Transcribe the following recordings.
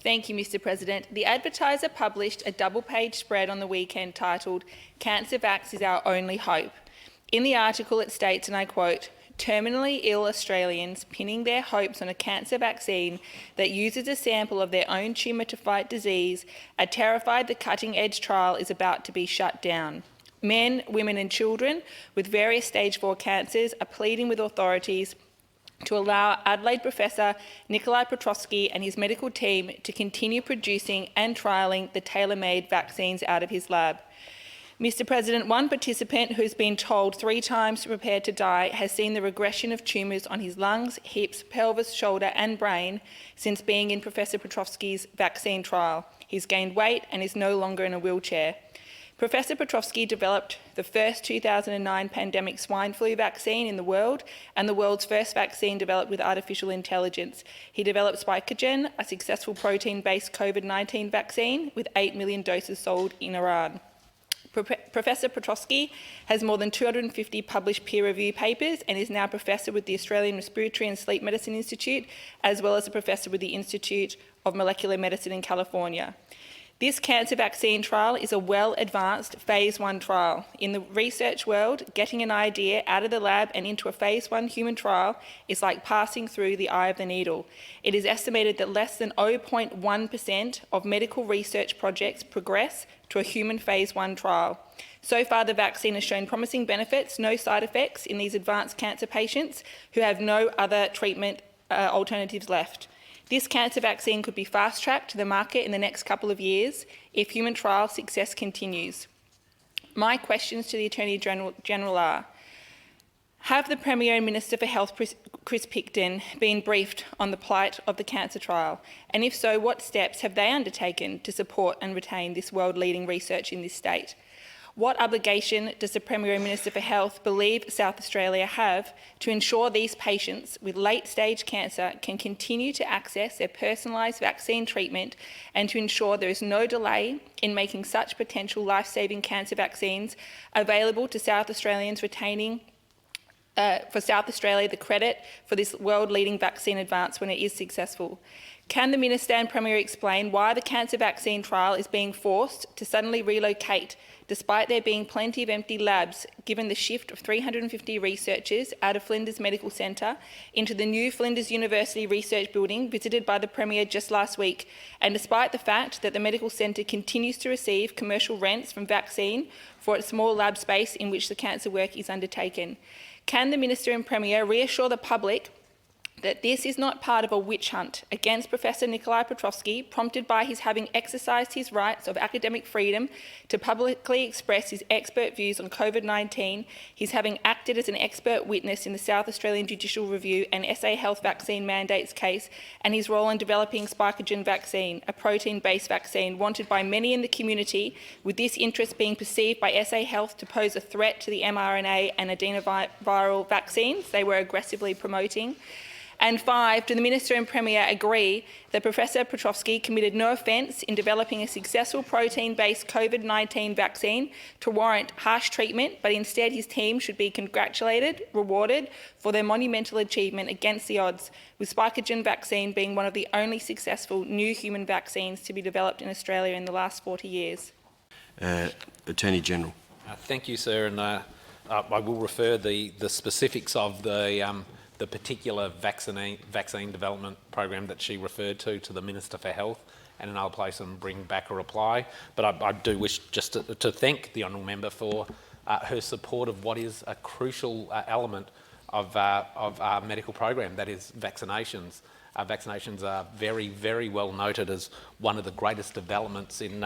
Thank you, Mr. President. The Advertiser published a double-page spread on the weekend titled "Cancer Vax is Our Only Hope." In the article it states, and I quote, "Terminally ill Australians pinning their hopes on a cancer vaccine that uses a sample of their own tumour to fight disease are terrified the cutting-edge trial is about to be shut down. Men, women and children with various stage 4 cancers are pleading with authorities to allow Adelaide Professor Nikolai Petrovsky and his medical team to continue producing and trialling the tailor-made vaccines out of his lab. Mr. President, one participant who's been told 3 times to prepare to die has seen the regression of tumours on his lungs, hips, pelvis, shoulder and brain since being in Professor Petrovsky's vaccine trial. He's gained weight and is no longer in a wheelchair. Professor Petrovsky developed the first 2009 pandemic swine flu vaccine in the world and the world's first vaccine developed with artificial intelligence. He developed Spikogen, a successful protein-based COVID-19 vaccine with 8 million doses sold in Iran. Professor Petrovsky has more than 250 published peer-reviewed papers and is now professor with the Australian Respiratory and Sleep Medicine Institute, as well as a professor with the Institute of Molecular Medicine in California. This cancer vaccine trial is a well-advanced phase 1 trial. In the research world, getting an idea out of the lab and into a phase 1 human trial is like passing through the eye of the needle. It is estimated that less than 0.1% of medical research projects progress to a human phase 1 trial. So far, the vaccine has shown promising benefits, no side effects in these advanced cancer patients who have no other treatment alternatives left. This cancer vaccine could be fast-tracked to the market in the next couple of years if human trial success continues. My questions to the Attorney General are, have the Premier and Minister for Health, Chris Picton, been briefed on the plight of the cancer trial? And if so, what steps have they undertaken to support and retain this world-leading research in this state? What obligation does the Premier and Minister for Health believe South Australia have to ensure these patients with late-stage cancer can continue to access their personalised vaccine treatment and to ensure there is no delay in making such potential life-saving cancer vaccines available to South Australians, retaining for South Australia the credit for this world-leading vaccine advance when it is successful? Can the Minister and Premier explain why the cancer vaccine trial is being forced to suddenly relocate despite there being plenty of empty labs, given the shift of 350 researchers out of Flinders Medical Centre into the new Flinders University Research Building visited by the Premier just last week, and despite the fact that the medical centre continues to receive commercial rents from Vaccine for its small lab space in which the cancer work is undertaken? Can the Minister and Premier reassure the public that this is not part of a witch hunt against Professor Nikolai Petrovsky, prompted by his having exercised his rights of academic freedom to publicly express his expert views on COVID-19, his having acted as an expert witness in the South Australian Judicial Review and SA Health vaccine mandates case, and his role in developing Spikogen vaccine, a protein-based vaccine wanted by many in the community, with this interest being perceived by SA Health to pose a threat to the mRNA and adenoviral vaccines they were aggressively promoting? And 5, do the Minister and Premier agree that Professor Petrovsky committed no offence in developing a successful protein-based COVID-19 vaccine to warrant harsh treatment, but instead his team should be congratulated, rewarded for their monumental achievement against the odds, with Spikogen vaccine being one of the only successful new human vaccines to be developed in Australia in the last 40 years? Attorney General. Thank you, sir, and I will refer the specifics of the particular vaccine development program that she referred to the Minister for Health, and in other place and bring back a reply. But I do wish just to thank the honourable member for her support of what is a crucial element of our medical program, that is vaccinations. Vaccinations are very, very well noted as one of the greatest developments in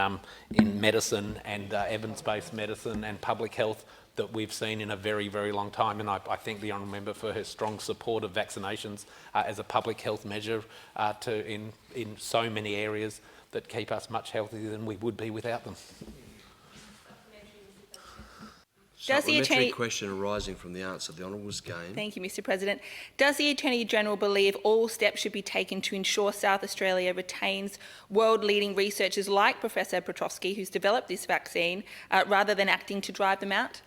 medicine and evidence-based medicine and public health that we've seen in a very, very long time, and I thank the honourable member for her strong support of vaccinations as a public health measure in so many areas that keep us much healthier than we would be without them. Supplementary question arising from the answer the Honourable's gained. Thank you, Mr. President. Does the Attorney General believe all steps should be taken to ensure South Australia retains world-leading researchers like Professor Petrovsky, who's developed this vaccine, rather than acting to drive them out?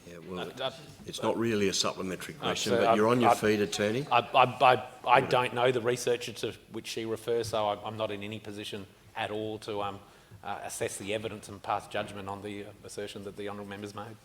Yeah, Well, it's not really a supplementary question, so but you're on your feet, Attorney. I don't know the researcher to which she refers, so I'm not in any position at all to assess the evidence and pass judgment on the assertion that the honourable member's made.